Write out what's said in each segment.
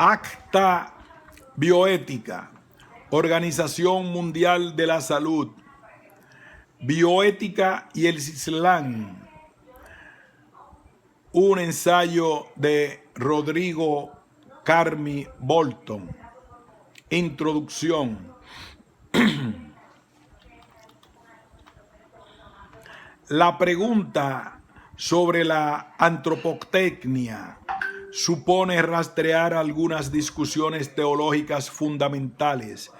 Acta Bioética, Organización Mundial de la Salud, Bioética y el Islam, un ensayo de Rodrigo Carmi Bolton. Introducción. La pregunta sobre la antropotecnia supone rastrear algunas discusiones teológicas fundamentales,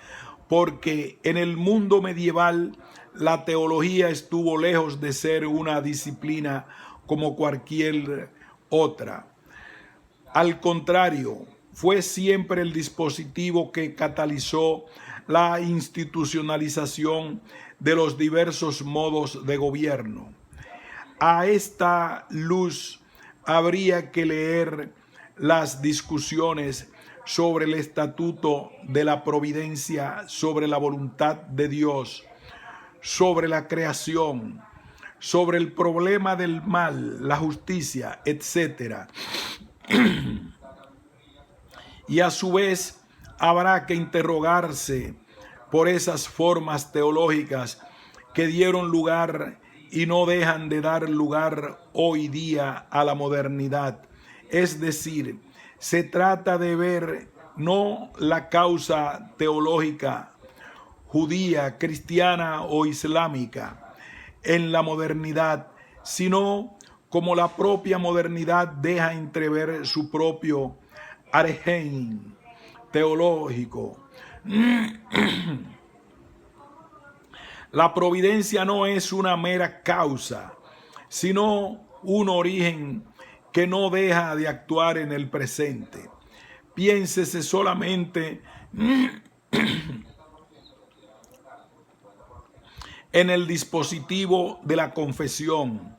porque en el mundo medieval la teología estuvo lejos de ser una disciplina como cualquier otra. Al contrario, fue siempre el dispositivo que catalizó la institucionalización de los diversos modos de gobierno. A esta luz habría que leer las discusiones sobre el estatuto de la providencia, sobre la voluntad de Dios, sobre la creación, sobre el problema del mal, la justicia, etc. Y a su vez habrá que interrogarse por esas formas teológicas que dieron lugar y no dejan de dar lugar hoy día a la modernidad. Es decir, se trata de ver no la causa teológica judía, cristiana o islámica en la modernidad, sino como la propia modernidad deja entrever su propio origen teológico. La providencia no es una mera causa, sino un origen que no deja de actuar en el presente. Piénsese solamente en el dispositivo de la confesión,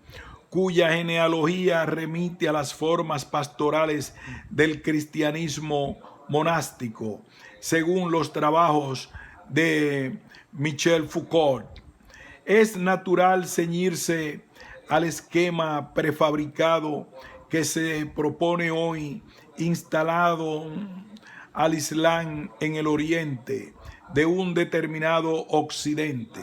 cuya genealogía remite a las formas pastorales del cristianismo monástico, según los trabajos de Michel Foucault. Es natural ceñirse al esquema prefabricado que se propone hoy, instalado al Islam en el Oriente de un determinado Occidente.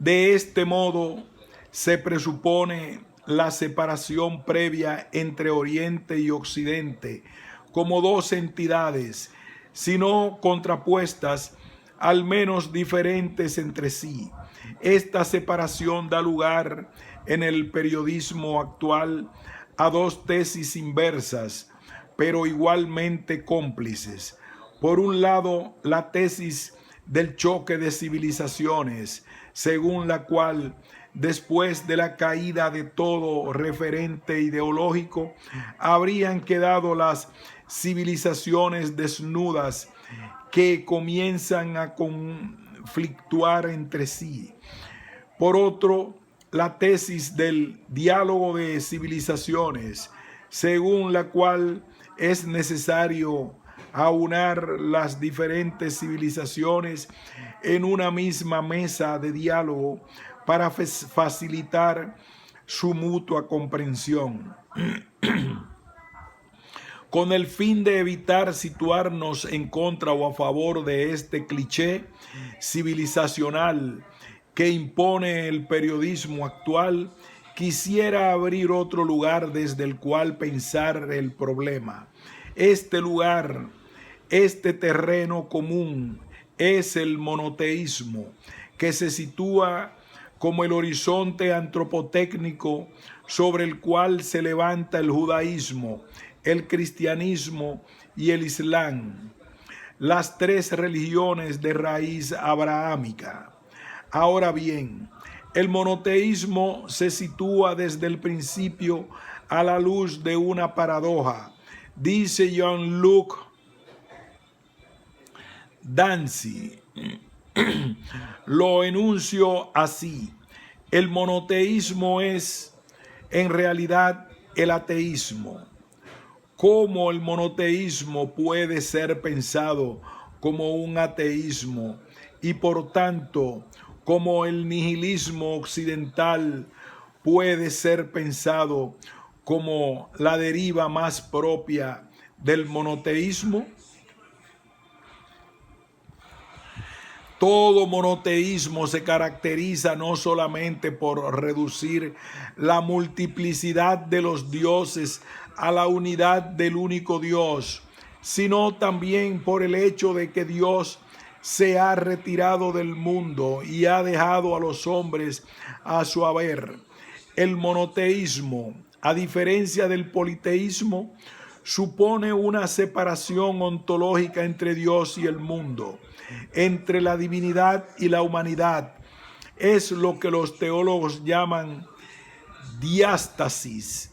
De este modo, se presupone la separación previa entre Oriente y Occidente como dos entidades, si no contrapuestas, al menos diferentes entre sí. Esta separación da lugar en el periodismo actual a dos tesis inversas, pero igualmente cómplices. Por un lado, la tesis del choque de civilizaciones, según la cual, después de la caída de todo referente ideológico, habrían quedado las civilizaciones desnudas que comienzan a conflictuar entre sí. Por otro, la tesis del diálogo de civilizaciones, según la cual es necesario aunar las diferentes civilizaciones en una misma mesa de diálogo para facilitar su mutua comprensión. Con el fin de evitar situarnos en contra o a favor de este cliché civilizacional que impone el periodismo actual, quisiera abrir otro lugar desde el cual pensar el problema. Este lugar, este terreno común, es el monoteísmo, que se sitúa como el horizonte antropotécnico sobre el cual se levanta el judaísmo, el cristianismo y el islam, las tres religiones de raíz abrahámica. Ahora bien, el monoteísmo se sitúa desde el principio a la luz de una paradoja. Dice Jean-Luc Dancy, lo enuncio así: el monoteísmo es en realidad el ateísmo. ¿Cómo el monoteísmo puede ser pensado como un ateísmo y por tanto como el nihilismo occidental puede ser pensado como la deriva más propia del monoteísmo? Todo monoteísmo se caracteriza no solamente por reducir la multiplicidad de los dioses a la unidad del único Dios, sino también por el hecho de que Dios se ha retirado del mundo y ha dejado a los hombres a su haber. El monoteísmo, a diferencia del politeísmo, supone una separación ontológica entre Dios y el mundo, entre la divinidad y la humanidad. Es lo que los teólogos llaman diástasis.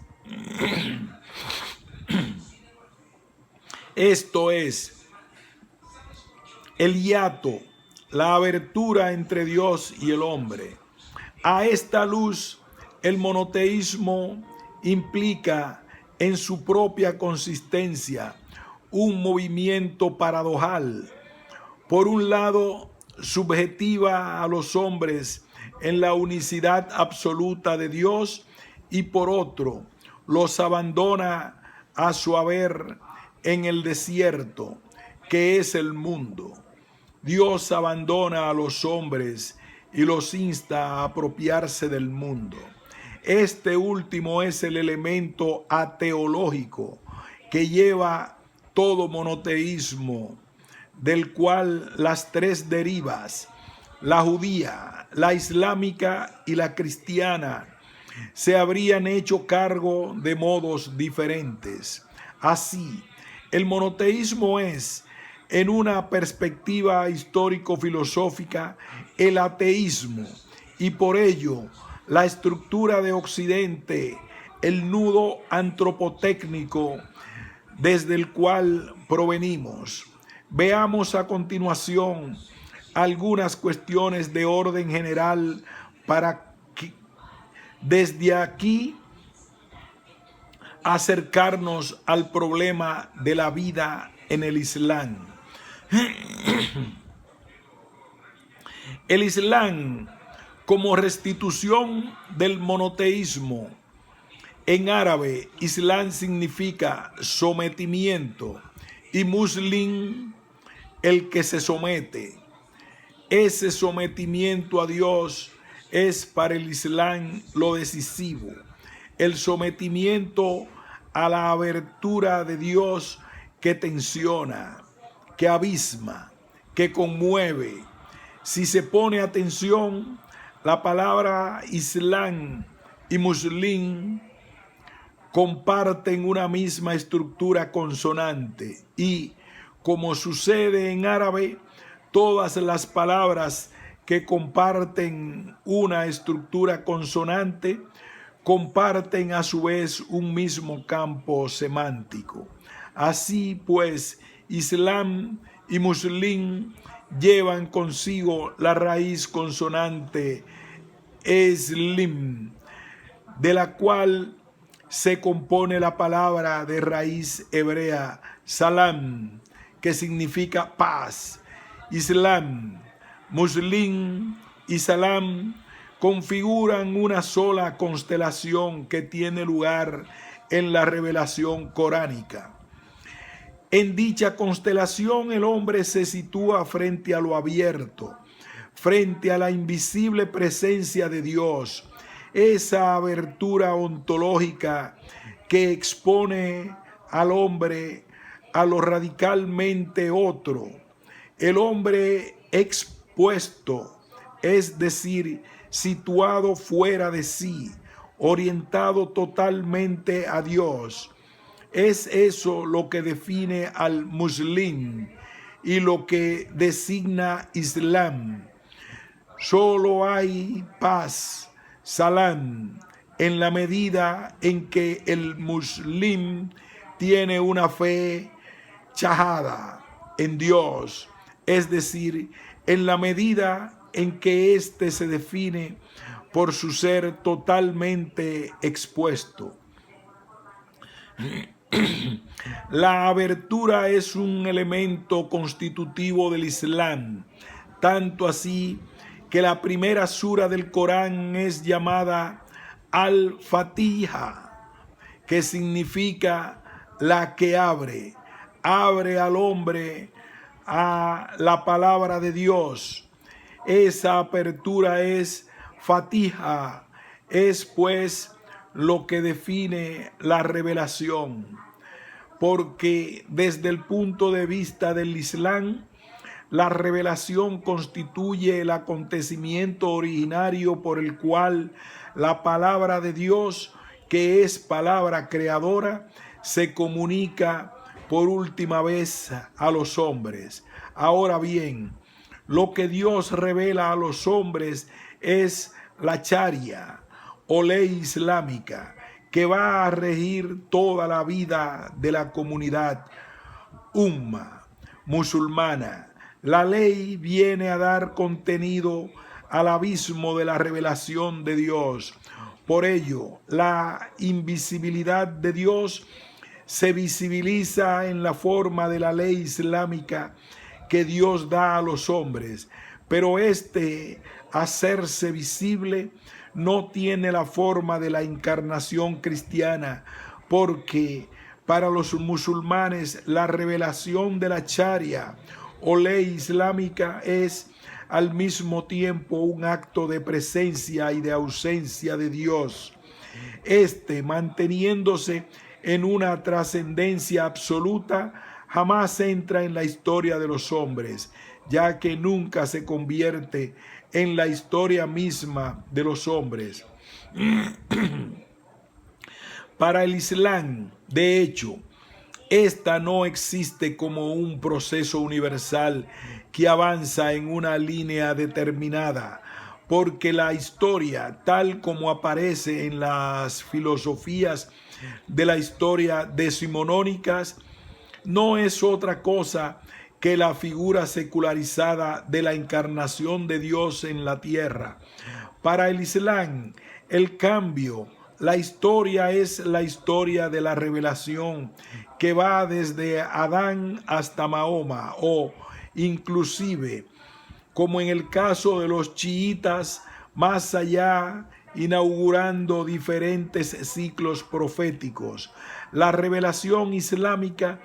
Esto es el hiato, la abertura entre Dios y el hombre. A esta luz, el monoteísmo implica en su propia consistencia un movimiento paradojal. Por un lado, subjetiva a los hombres en la unicidad absoluta de Dios y por otro, los abandona a su haber en el desierto, que es el mundo. Dios abandona a los hombres y los insta a apropiarse del mundo. Este último es el elemento ateológico que lleva todo monoteísmo, del cual las tres derivas, la judía, la islámica y la cristiana, se habrían hecho cargo de modos diferentes. Así, el monoteísmo es, en una perspectiva histórico-filosófica, el ateísmo, y por ello la estructura de Occidente, el nudo antropotécnico desde el cual provenimos. Veamos a continuación algunas cuestiones de orden general para que desde aquí acercarnos al problema de la vida en el Islam. El Islam, como restitución del monoteísmo, en árabe, Islam significa sometimiento y muslim, el que se somete. Ese sometimiento a Dios es para el Islam lo decisivo. El sometimiento a la abertura de Dios que tensiona, que abisma, que conmueve. Si se pone atención, la palabra Islam y Muslim comparten una misma estructura consonante y, como sucede en árabe, todas las palabras que comparten una estructura consonante comparten a su vez un mismo campo semántico. Así pues, Islam y Muslim llevan consigo la raíz consonante Eslim, de la cual se compone la palabra de raíz hebrea salam, que significa paz. Islam, Muslim y Salam configuran una sola constelación que tiene lugar en la revelación coránica. En dicha constelación el hombre se sitúa frente a lo abierto, frente a la invisible presencia de Dios, esa abertura ontológica que expone al hombre a lo radicalmente otro. El hombre expuesto, es decir, situado fuera de sí, orientado totalmente a Dios. Es eso lo que define al muslim y lo que designa Islam. Solo hay paz, salam, en la medida en que el muslim tiene una fe chahada en Dios, es decir, en la medida en que éste se define por su ser totalmente expuesto. La abertura es un elemento constitutivo del Islam, tanto así que la primera sura del Corán es llamada Al-Fatiha, que significa la que abre al hombre a la palabra de Dios. Esa apertura es fatija, es pues lo que define la revelación, porque desde el punto de vista del Islam, la revelación constituye el acontecimiento originario por el cual la palabra de Dios, que es palabra creadora, se comunica por última vez a los hombres. Ahora bien, lo que Dios revela a los hombres es la Sharia o ley islámica que va a regir toda la vida de la comunidad umma musulmana. La ley viene a dar contenido al abismo de la revelación de Dios. Por ello, la invisibilidad de Dios se visibiliza en la forma de la ley islámica que Dios da a los hombres, pero este hacerse visible no tiene la forma de la encarnación cristiana, porque para los musulmanes la revelación de la Sharia o ley islámica es al mismo tiempo un acto de presencia y de ausencia de Dios, manteniéndose en una trascendencia absoluta, jamás entra en la historia de los hombres, ya que nunca se convierte en la historia misma de los hombres. Para el Islam, de hecho, esta no existe como un proceso universal que avanza en una línea determinada, porque la historia, tal como aparece en las filosofías de la historia decimonónicas, no es otra cosa que la figura secularizada de la encarnación de Dios en la tierra. Para el Islam, el cambio, la historia es la historia de la revelación que va desde Adán hasta Mahoma, o inclusive, como en el caso de los chiitas, más allá, inaugurando diferentes ciclos proféticos. La revelación islámica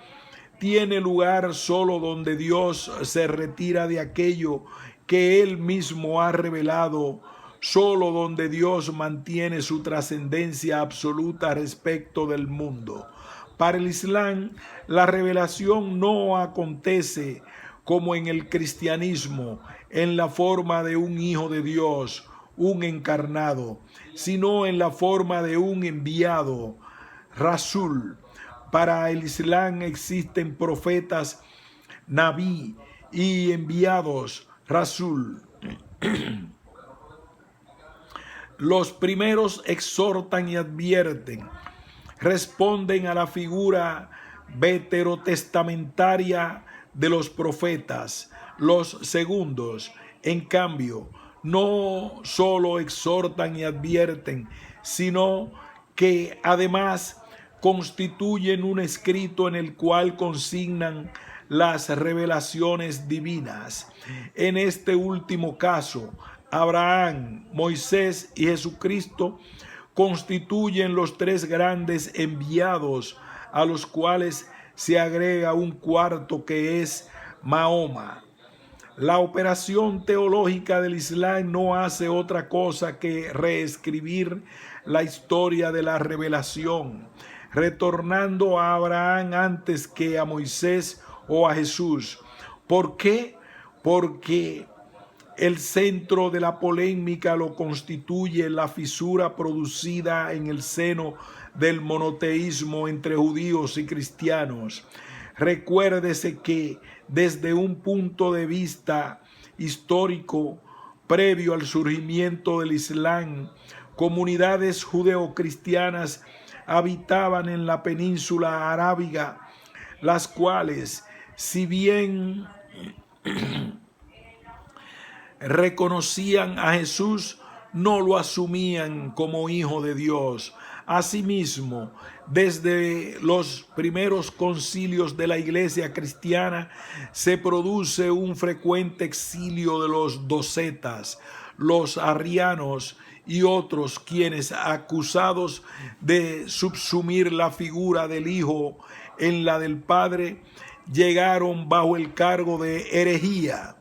tiene lugar solo donde Dios se retira de aquello que Él mismo ha revelado, solo donde Dios mantiene su trascendencia absoluta respecto del mundo. Para el Islam, la revelación no acontece como en el cristianismo, en la forma de un hijo de Dios, un encarnado, sino en la forma de un enviado, Rasul. Para el Islam existen profetas, Nabí, y enviados, Rasul. Los primeros exhortan y advierten, responden a la figura veterotestamentaria de los profetas. Los segundos, en cambio, no solo exhortan y advierten, sino que además constituyen un escrito en el cual consignan las revelaciones divinas. En este último caso, Abraham, Moisés y Jesucristo constituyen los tres grandes enviados, a los cuales se agrega un cuarto que es Mahoma. La operación teológica del Islam no hace otra cosa que reescribir la historia de la revelación, retornando a Abraham antes que a Moisés o a Jesús. ¿Por qué? Porque el centro de la polémica lo constituye la fisura producida en el seno del monoteísmo entre judíos y cristianos. Recuérdese que desde un punto de vista histórico, previo al surgimiento del Islam, comunidades judeocristianas habitaban en la península arábiga, las cuales, si bien reconocían a Jesús, no lo asumían como hijo de Dios. Asimismo, desde los primeros concilios de la iglesia cristiana se produce un frecuente exilio de los docetas, los arrianos y otros, quienes, acusados de subsumir la figura del Hijo en la del Padre, llegaron bajo el cargo de herejía.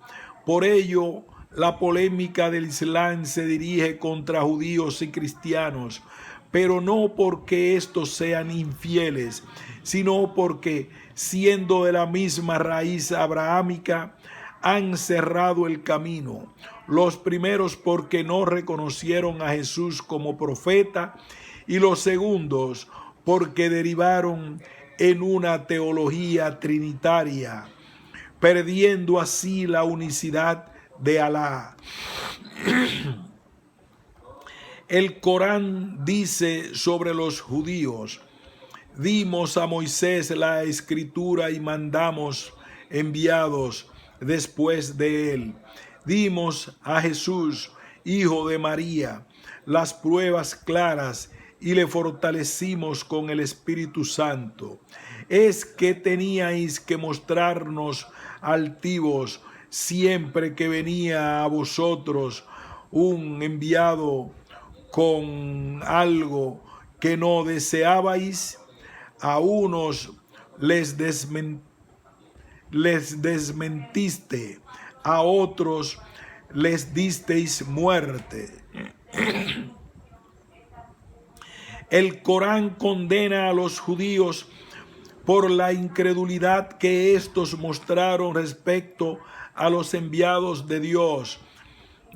Por ello, la polémica del Islam se dirige contra judíos y cristianos, pero no porque estos sean infieles, sino porque, siendo de la misma raíz abrahámica, han cerrado el camino. Los primeros porque no reconocieron a Jesús como profeta, y los segundos porque derivaron en una teología trinitaria, perdiendo así la unicidad de Alá. El Corán dice sobre los judíos: dimos a Moisés la escritura y mandamos enviados después de él. Dimos a Jesús, hijo de María, las pruebas claras y le fortalecimos con el Espíritu Santo. Es que teníais que mostrarnos altivos siempre que venía a vosotros un enviado con algo que no deseabais. A unos les desmentiste, a otros les disteis muerte. El Corán condena a los judíos por la incredulidad que éstos mostraron respecto a los enviados de Dios,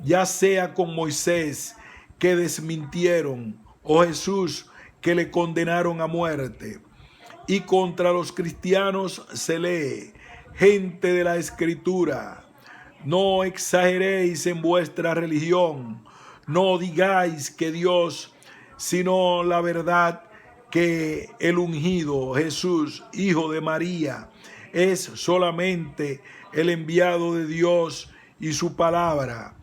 ya sea con Moisés, que desmintieron, o Jesús, que le condenaron a muerte. Y contra los cristianos se lee: gente de la Escritura, no exageréis en vuestra religión, no digáis que Dios, sino la verdad, que el ungido Jesús, hijo de María, es solamente el enviado de Dios y su palabra,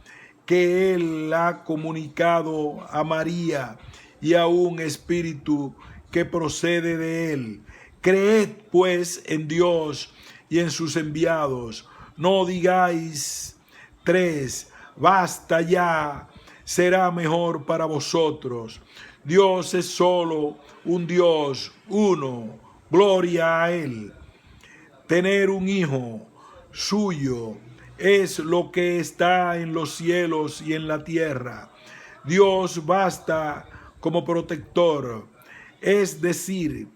que Él ha comunicado a María y a un espíritu que procede de Él. Creed pues en Dios y en sus enviados. No digáis 3, basta ya, será mejor para vosotros. Dios es solo un Dios, uno, gloria a Él. Tener un hijo suyo es lo que está en los cielos y en la tierra. Dios basta como protector. Es decir,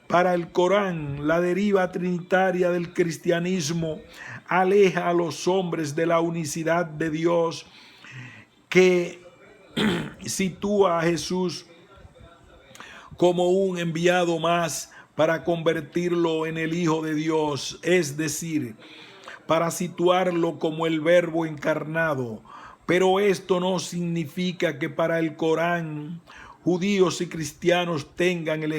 para el Corán, la deriva trinitaria del cristianismo aleja a los hombres de la unicidad de Dios, que sitúa a Jesús como un enviado más para convertirlo en el Hijo de Dios, es decir, para situarlo como el Verbo encarnado. Pero esto no significa que para el Corán judíos y cristianos tengan el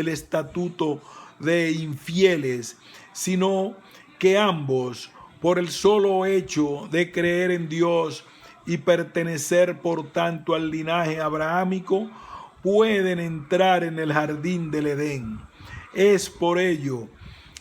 estatuto de infieles, sino que ambos, por el solo hecho de creer en Dios y pertenecer por tanto al linaje abrahámico, pueden entrar en el jardín del Edén. Es por ello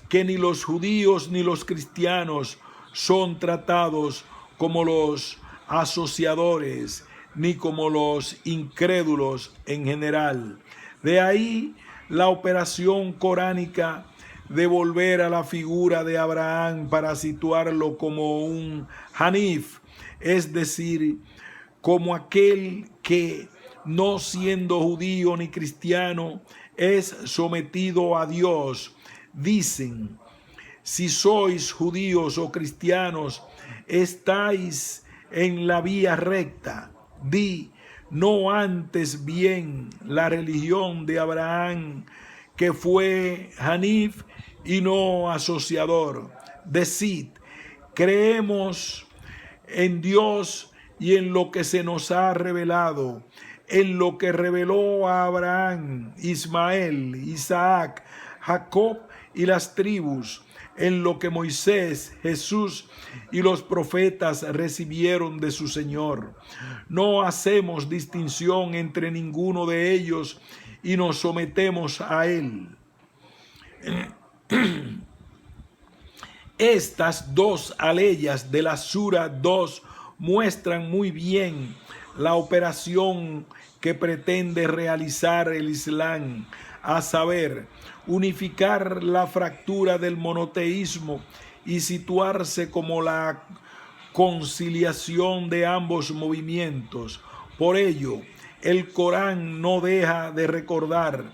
que ni los judíos ni los cristianos son tratados como los asociadores, ni como los incrédulos en general. De ahí la operación coránica de volver a la figura de Abraham para situarlo como un Hanif, es decir, como aquel que, no siendo judío ni cristiano, es sometido a Dios. Dicen: si sois judíos o cristianos, estáis en la vía recta. Di: no antes bien la religión de Abraham, que fue Hanif y no asociador. Decid: creemos en Dios y en lo que se nos ha revelado, en lo que reveló a Abraham, Ismael, Isaac, Jacob y las tribus, en lo que Moisés, Jesús y los profetas recibieron de su Señor. No hacemos distinción entre ninguno de ellos y nos sometemos a Él. Estas dos aleyas de la Sura 2 muestran muy bien la operación que pretende realizar el Islam a saber, unificar la fractura del monoteísmo y situarse como la conciliación de ambos movimientos. Por ello, el Corán no deja de recordar: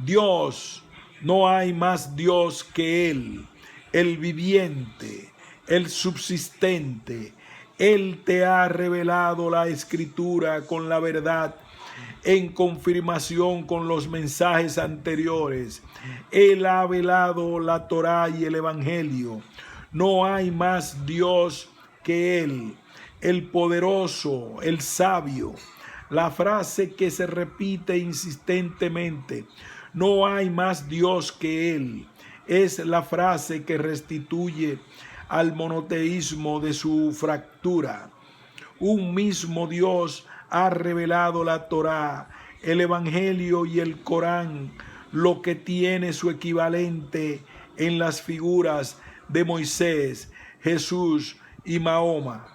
Dios, no hay más Dios que Él, el viviente, el subsistente. Él te ha revelado la Escritura con la verdad, en confirmación con los mensajes anteriores. Él ha velado la Torá y el Evangelio. No hay más Dios que Él, el poderoso, el sabio. La frase que se repite insistentemente: no hay más Dios que Él, es la frase que restituye al monoteísmo de su fractura. Un mismo Dios ha revelado la Torá, el Evangelio y el Corán, lo que tiene su equivalente en las figuras de Moisés, Jesús y Mahoma.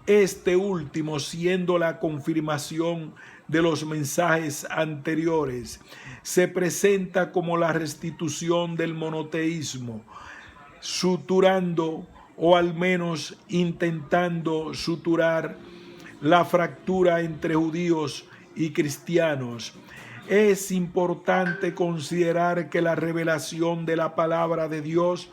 Este último siendo la confirmación de los mensajes anteriores, se presenta como la restitución del monoteísmo, suturando o al menos intentando suturar la fractura entre judíos y cristianos. Es importante considerar que la revelación de la palabra de Dios,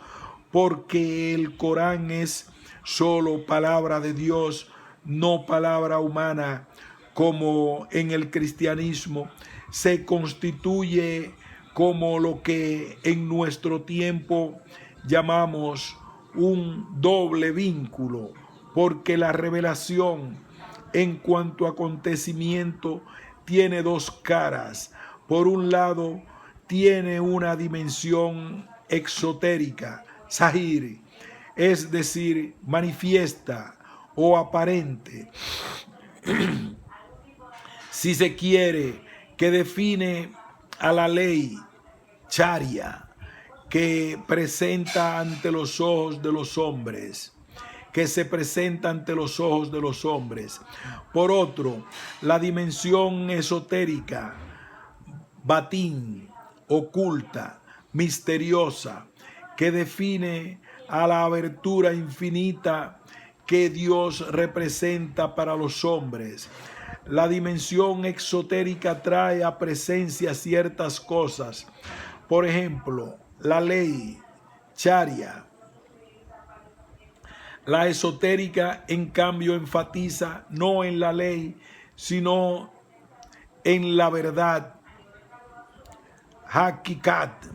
porque el Corán es solo palabra de Dios, no palabra humana, como en el cristianismo, se constituye como lo que en nuestro tiempo llamamos un doble vínculo, porque la revelación en cuanto a acontecimiento tiene dos caras. Por un lado, tiene una dimensión exotérica, zahir, es decir, manifiesta o aparente, si se quiere, que define a la ley sharia, que presenta ante los ojos de los hombres, que se presenta ante los ojos de los hombres. Por otro, la dimensión esotérica, batín, oculta, misteriosa, que define a la abertura infinita que Dios representa para los hombres. La dimensión exotérica trae a presencia ciertas cosas. Por ejemplo, la ley sharia. La esotérica, en cambio, enfatiza no en la ley, sino en la verdad, hakikat.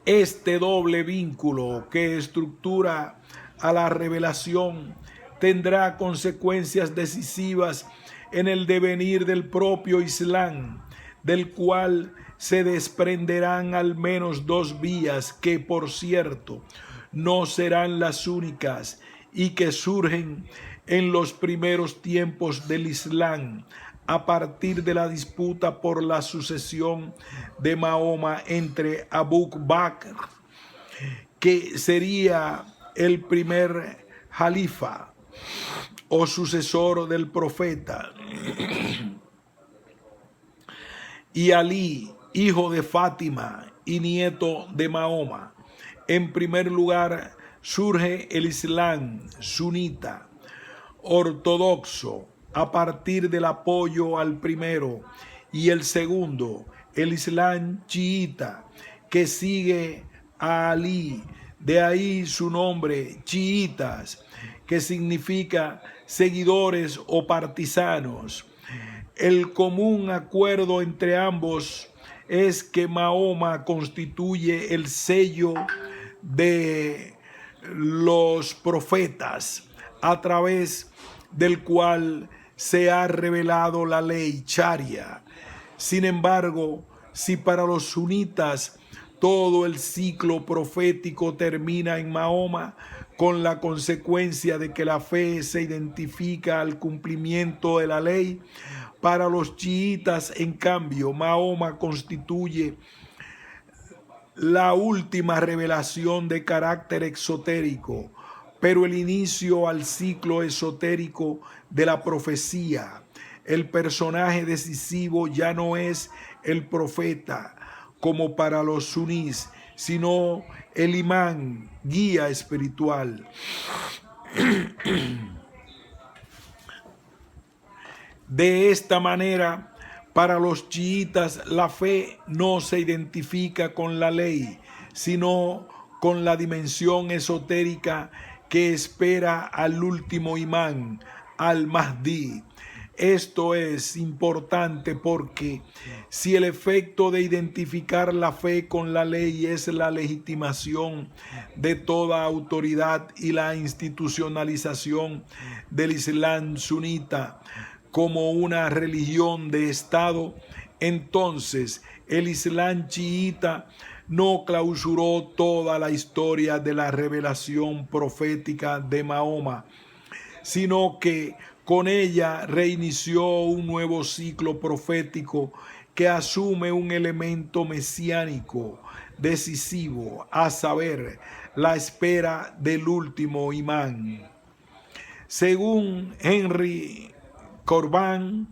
Este doble vínculo que estructura a la revelación tendrá consecuencias decisivas en el devenir del propio Islam, del cual se desprenderán al menos dos vías que, por cierto, no serán las únicas y que surgen en los primeros tiempos del Islam, a partir de la disputa por la sucesión de Mahoma entre Abu Bakr, que sería el primer jalifa o sucesor del profeta, y Ali, hijo de Fátima y nieto de Mahoma. En primer lugar, surge el Islam sunita, ortodoxo, a partir del apoyo al primero, y el segundo, el Islam chiita, que sigue a Ali. De ahí su nombre, chiitas, que significa seguidores o partisanos. El común acuerdo entre ambos es que Mahoma constituye el sello de los profetas, a través del cual se ha revelado la ley sharia. Sin embargo, si para los sunitas todo el ciclo profético termina en Mahoma, con la consecuencia de que la fe se identifica al cumplimiento de la ley, para los chiitas, en cambio, Mahoma constituye la última revelación de carácter exotérico, pero el inicio al ciclo esotérico de la profecía. El personaje decisivo ya no es el profeta, como para los sunís, sino el imán, guía espiritual. De esta manera, para los chiitas, la fe no se identifica con la ley, sino con la dimensión esotérica que espera al último imán, al Mahdi. Esto es importante porque si el efecto de identificar la fe con la ley es la legitimación de toda autoridad y la institucionalización del Islam sunita como una religión de Estado, entonces el Islam chiita no clausuró toda la historia de la revelación profética de Mahoma, sino que con ella reinició un nuevo ciclo profético que asume un elemento mesiánico decisivo, a saber, la espera del último imán. Según Henry Corbin,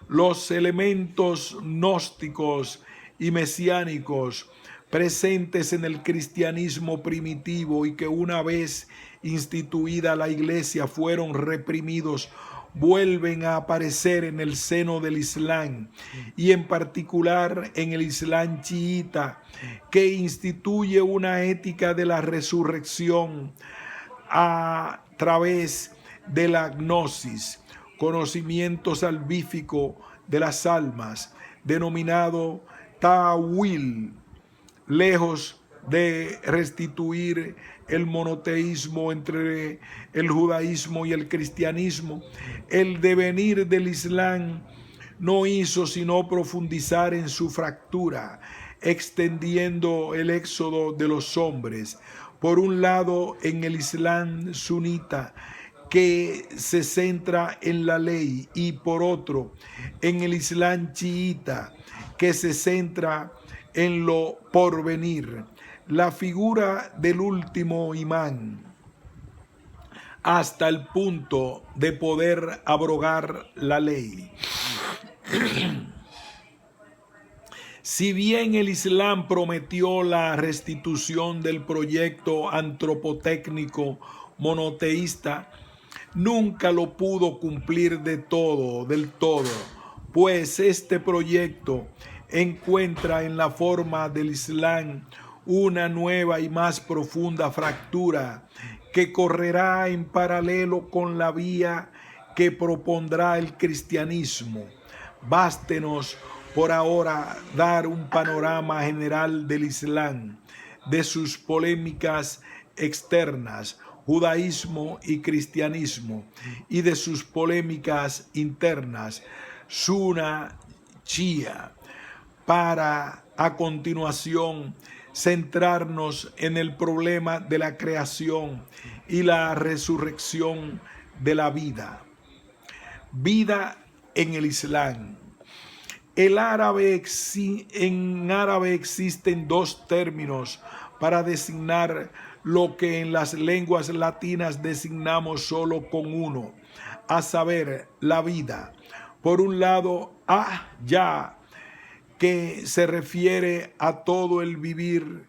los elementos gnósticos y mesiánicos presentes en el cristianismo primitivo y que una vez instituida la iglesia fueron reprimidos, vuelven a aparecer en el seno del Islam y en particular en el Islam chiita, que instituye una ética de la resurrección a través de la gnosis, conocimiento salvífico de las almas, denominado Ta'wil, lejos de restituir el monoteísmo entre el judaísmo y el cristianismo. El devenir del Islam no hizo sino profundizar en su fractura, extendiendo el éxodo de los hombres, por un lado en el Islam sunita, que se centra en la ley, y por otro en el Islam chiita, que se centra en lo porvenir, la figura del último imán, hasta el punto de poder abrogar la ley. Si bien el Islam prometió la restitución del proyecto antropotécnico monoteísta, nunca lo pudo cumplir del todo, pues este proyecto encuentra en la forma del Islam una nueva y más profunda fractura que correrá en paralelo con la vía que propondrá el cristianismo. Bástenos por ahora dar un panorama general del Islam, de sus polémicas externas, judaísmo y cristianismo, y de sus polémicas internas, Sunna, Shia, para a continuación centrarnos en el problema de la creación y la resurrección de la vida. Vida en el Islam. En árabe existen dos términos para designar lo que en las lenguas latinas designamos solo con uno, a saber, la vida. Por un lado, ya, que se refiere a todo el vivir,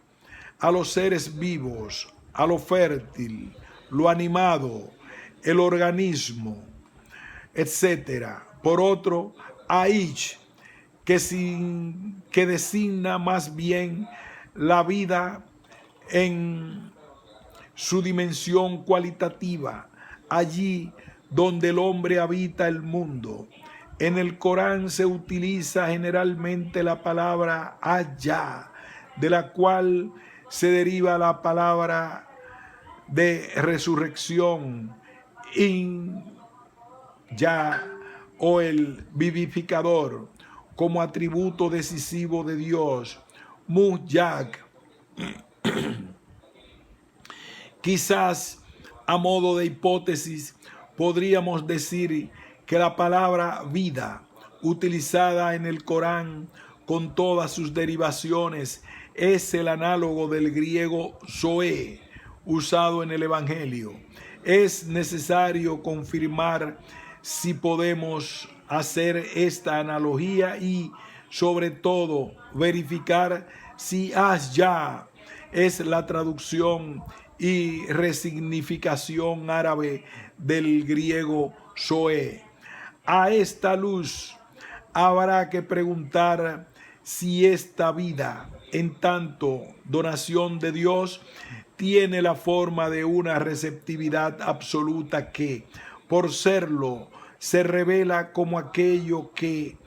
a los seres vivos, a lo fértil, lo animado, el organismo, etc. Por otro, Aish, que designa más bien la vida en su dimensión cualitativa, allí donde el hombre habita el mundo. En el Corán se utiliza generalmente la palabra allá, de la cual se deriva la palabra de resurrección, ya, o el vivificador, como atributo decisivo de Dios, Muhyag. Quizás a modo de hipótesis podríamos decir que la palabra vida, utilizada en el Corán con todas sus derivaciones, es el análogo del griego zoe, usado en el Evangelio. Es necesario confirmar si podemos hacer esta analogía y sobre todo verificar si ya es la traducción y resignificación árabe del griego Zoe. A esta luz habrá que preguntar si esta vida, en tanto donación de Dios, tiene la forma de una receptividad absoluta que, por serlo, se revela como aquello que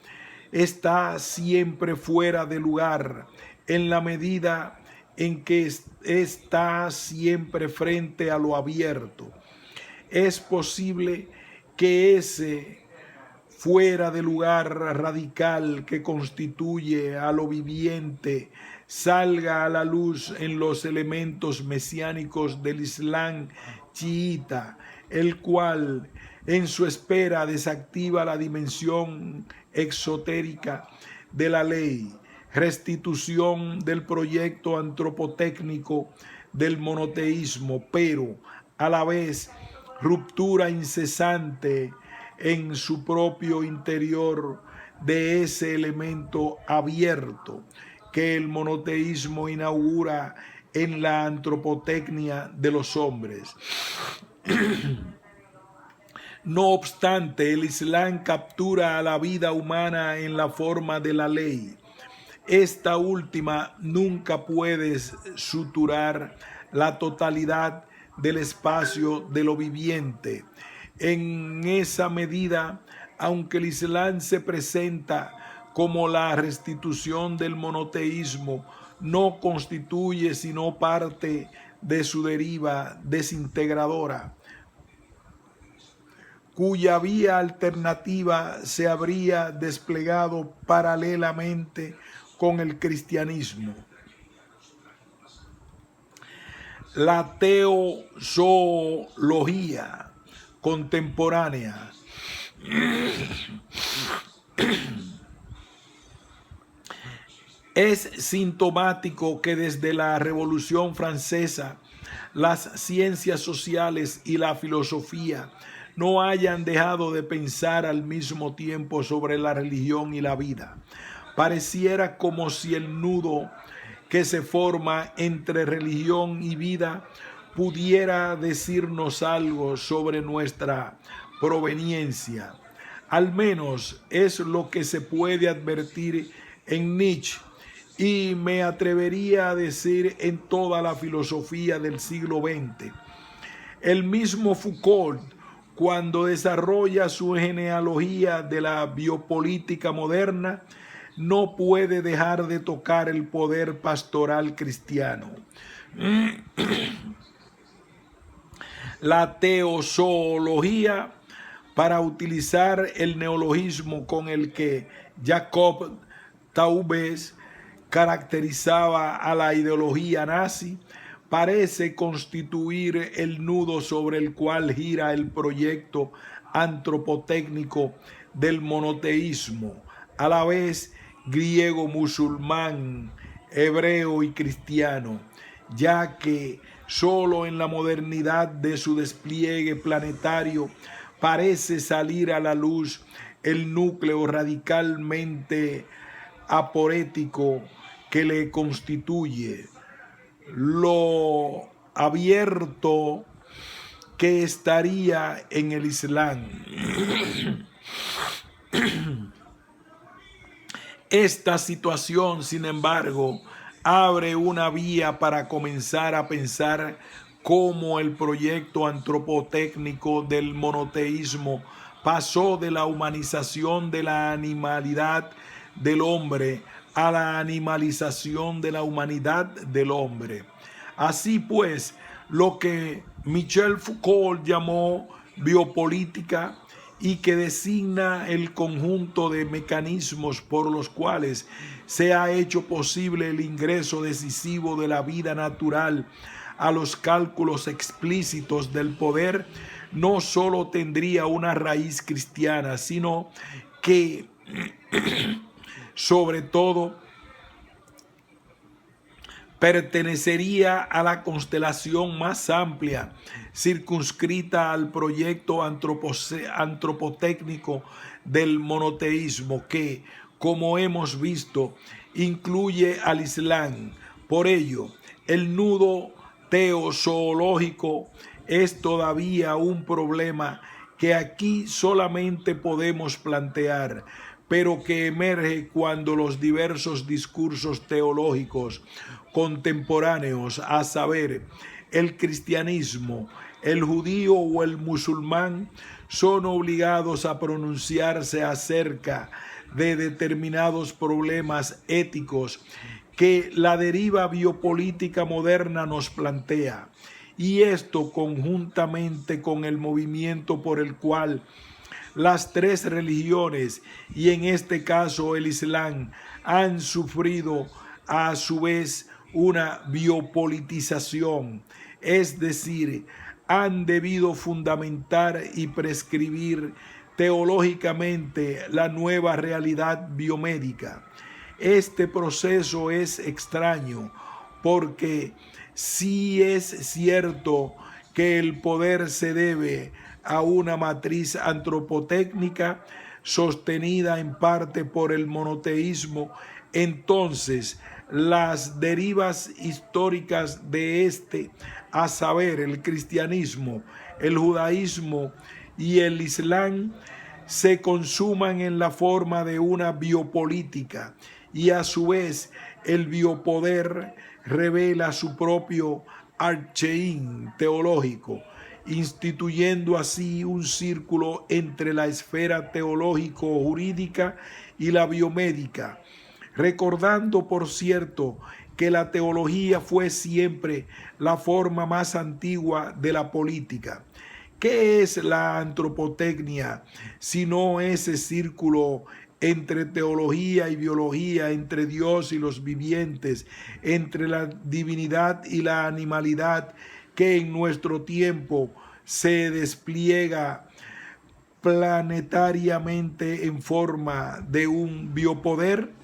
está siempre fuera de lugar, en la medida en que está siempre frente a lo abierto. Es posible que ese fuera de lugar radical que constituye a lo viviente salga a la luz en los elementos mesiánicos del Islam chiita, el cual en su espera desactiva la dimensión exotérica de la ley, restitución del proyecto antropotécnico del monoteísmo, pero a la vez ruptura incesante en su propio interior de ese elemento abierto que el monoteísmo inaugura en la antropotecnia de los hombres. No obstante, el Islam captura a la vida humana en la forma de la ley. Esta última nunca puede suturar la totalidad del espacio de lo viviente. En esa medida, aunque el Islam se presenta como la restitución del monoteísmo, no constituye sino parte de su deriva desintegradora, cuya vía alternativa se habría desplegado paralelamente con el cristianismo. La teozoología contemporánea es sintomático que desde la Revolución Francesa las ciencias sociales y la filosofía no hayan dejado de pensar al mismo tiempo sobre la religión y la vida. Pareciera como si el nudo que se forma entre religión y vida pudiera decirnos algo sobre nuestra proveniencia. Al menos es lo que se puede advertir en Nietzsche y me atrevería a decir en toda la filosofía del siglo XX. El mismo Foucault, cuando desarrolla su genealogía de la biopolítica moderna, no puede dejar de tocar el poder pastoral cristiano. La teozoología, para utilizar el neologismo con el que Jacob Taubes caracterizaba a la ideología nazi, parece constituir el nudo sobre el cual gira el proyecto antropotécnico del monoteísmo, a la vez griego, musulmán, hebreo y cristiano, ya que solo en la modernidad de su despliegue planetario parece salir a la luz el núcleo radicalmente aporético que le constituye, lo abierto que estaría en el Islam. Esta situación, sin embargo, abre una vía para comenzar a pensar cómo el proyecto antropotécnico del monoteísmo pasó de la humanización de la animalidad del hombre a la animalización de la humanidad del hombre. Así pues, lo que Michel Foucault llamó biopolítica y que designa el conjunto de mecanismos por los cuales se ha hecho posible el ingreso decisivo de la vida natural a los cálculos explícitos del poder, no solo tendría una raíz cristiana, sino que, sobre todo, pertenecería a la constelación más amplia, circunscrita al proyecto antropotécnico del monoteísmo, que, como hemos visto, incluye al Islam. Por ello, el nudo teozoológico es todavía un problema que aquí solamente podemos plantear, pero que emerge cuando los diversos discursos teológicos contemporáneos, a saber, el cristianismo, el judío o el musulmán, son obligados a pronunciarse acerca de determinados problemas éticos que la deriva biopolítica moderna nos plantea. Y esto conjuntamente con el movimiento por el cual las tres religiones, y en este caso el Islam, han sufrido a su vez una biopolitización, es decir, han debido fundamentar y prescribir teológicamente la nueva realidad biomédica. Este proceso es extraño porque sí es cierto que el poder se debe a una matriz antropotécnica sostenida en parte por el monoteísmo. Entonces, las derivas históricas de este, a saber, el cristianismo, el judaísmo y el islam, se consuman en la forma de una biopolítica, y a su vez el biopoder revela su propio archeín teológico, instituyendo así un círculo entre la esfera teológico-jurídica y la biomédica, recordando, por cierto, que la teología fue siempre la forma más antigua de la política. ¿Qué es la antropotecnia sino ese círculo entre teología y biología, entre Dios y los vivientes, entre la divinidad y la animalidad, que en nuestro tiempo se despliega planetariamente en forma de un biopoder?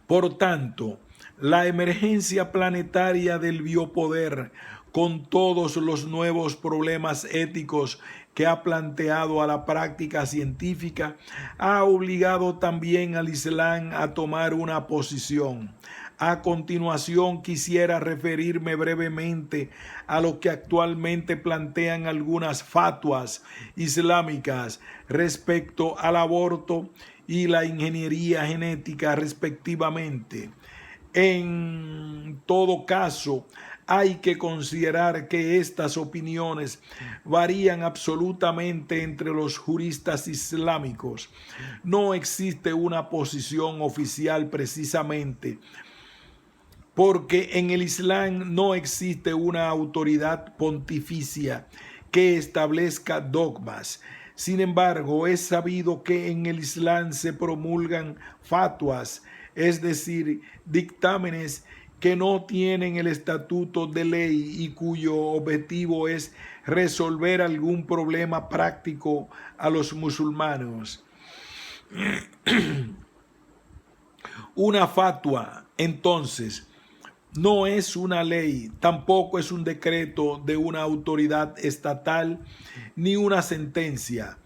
Por tanto, la emergencia planetaria del biopoder, con todos los nuevos problemas éticos que ha planteado a la práctica científica, ha obligado también al Islam a tomar una posición. A continuación quisiera referirme brevemente a lo que actualmente plantean algunas fatuas islámicas respecto al aborto y la ingeniería genética respectivamente. En todo caso, hay que considerar que estas opiniones varían absolutamente entre los juristas islámicos. No existe una posición oficial precisamente, porque en el Islam no existe una autoridad pontificia que establezca dogmas. Sin embargo, es sabido que en el Islam se promulgan fatuas, es decir, dictámenes que no tienen el estatuto de ley y cuyo objetivo es resolver algún problema práctico a los musulmanes. Una fatua, entonces, no es una ley, tampoco es un decreto de una autoridad estatal ni una sentencia,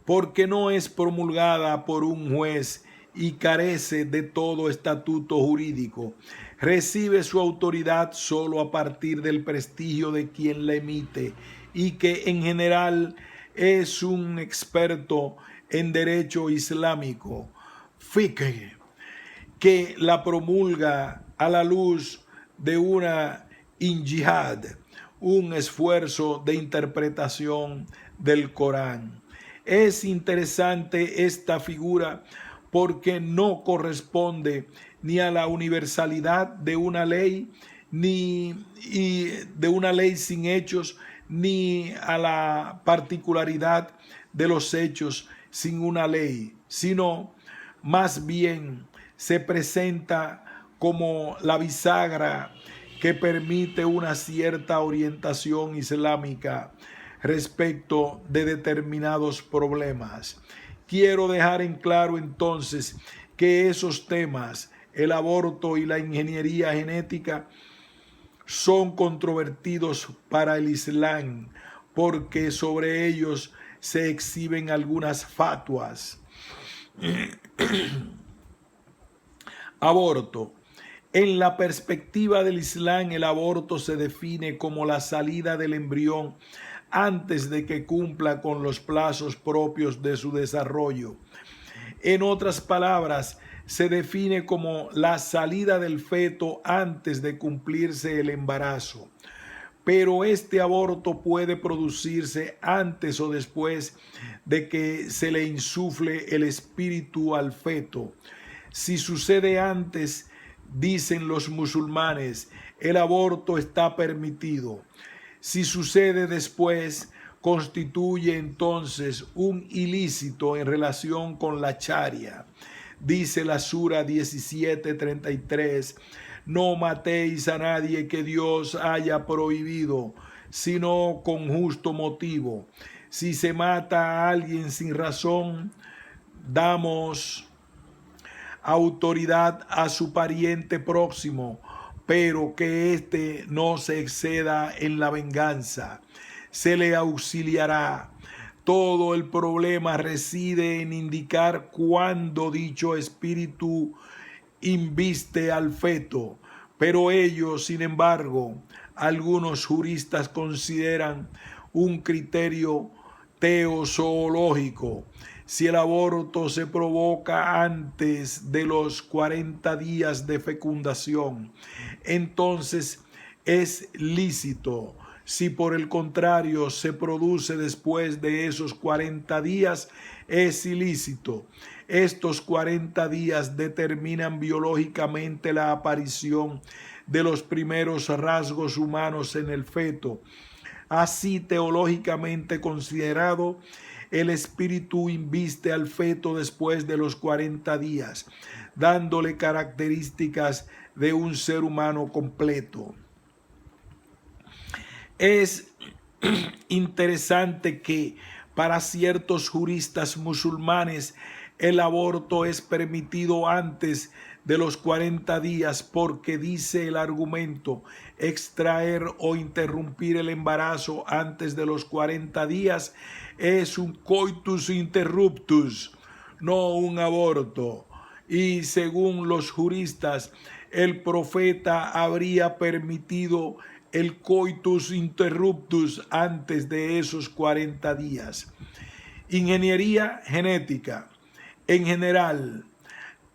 porque no es promulgada por un juez y carece de todo estatuto jurídico. Recibe su autoridad solo a partir del prestigio de quien la emite, y que en general es un experto en derecho islámico, fiqh, que la promulga a la luz de una injihad, un esfuerzo de interpretación del Corán. Es interesante esta figura porque no corresponde ni a la universalidad de una ley, ni de una ley sin hechos, ni a la particularidad de los hechos sin una ley, sino más bien se presenta como la bisagra que permite una cierta orientación islámica respecto de determinados problemas. Quiero dejar en claro entonces que esos temas, el aborto y la ingeniería genética, son controvertidos para el Islam, porque sobre ellos se exhiben algunas fatuas. Aborto. En la perspectiva del Islam, el aborto se define como la salida del embrión antes de que cumpla con los plazos propios de su desarrollo. En otras palabras, se define como la salida del feto antes de cumplirse el embarazo. Pero este aborto puede producirse antes o después de que se le insufle el espíritu al feto. Si sucede antes, dicen los musulmanes, el aborto está permitido. Si sucede después, constituye entonces un ilícito en relación con la charia. Dice la Sura 17:33, no matéis a nadie que Dios haya prohibido, sino con justo motivo. Si se mata a alguien sin razón, damos autoridad a su pariente próximo, pero que éste no se exceda en la venganza. Se le auxiliará. Todo el problema reside en indicar cuándo dicho espíritu inviste al feto, pero ello, sin embargo, algunos juristas consideran un criterio teozoológico. Si el aborto se provoca antes de los 40 días de fecundación, entonces es lícito. Si por el contrario se produce después de esos 40 días, es ilícito. Estos 40 días determinan biológicamente la aparición de los primeros rasgos humanos en el feto. Así, teológicamente considerado, el espíritu inviste al feto después de los 40 días, dándole características de un ser humano completo. Es interesante que para ciertos juristas musulmanes el aborto es permitido antes de los 40 días porque dice el argumento, extraer o interrumpir el embarazo antes de los 40 días es un coitus interruptus, no un aborto. Y según los juristas, el profeta habría permitido el coitus interruptus antes de esos 40 días. Ingeniería genética. En general,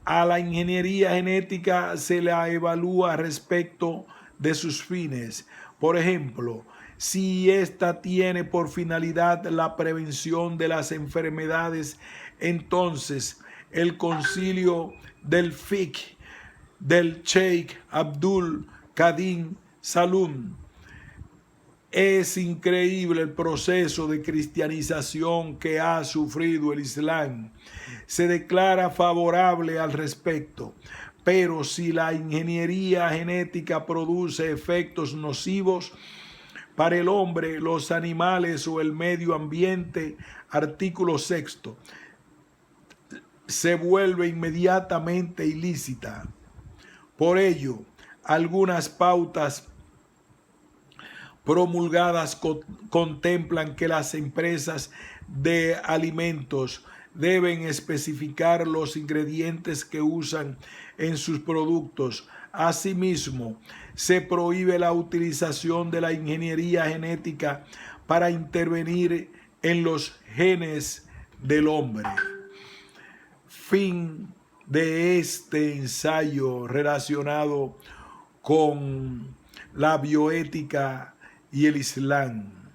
a la ingeniería genética se la evalúa respecto de sus fines. Por ejemplo, si ésta tiene por finalidad la prevención de las enfermedades, entonces el concilio del fiqh del Sheikh Abdul Qadir Salum. Es increíble el proceso de cristianización que ha sufrido el Islam. Se declara favorable al respecto, pero si la ingeniería genética produce efectos nocivos para el hombre, los animales o el medio ambiente, artículo 6, se vuelve inmediatamente ilícita. Por ello, algunas pautas promulgadas contemplan que las empresas de alimentos deben especificar los ingredientes que usan en sus productos. Asimismo, se prohíbe la utilización de la ingeniería genética para intervenir en los genes del hombre. Fin de este ensayo relacionado con la bioética y el Islam.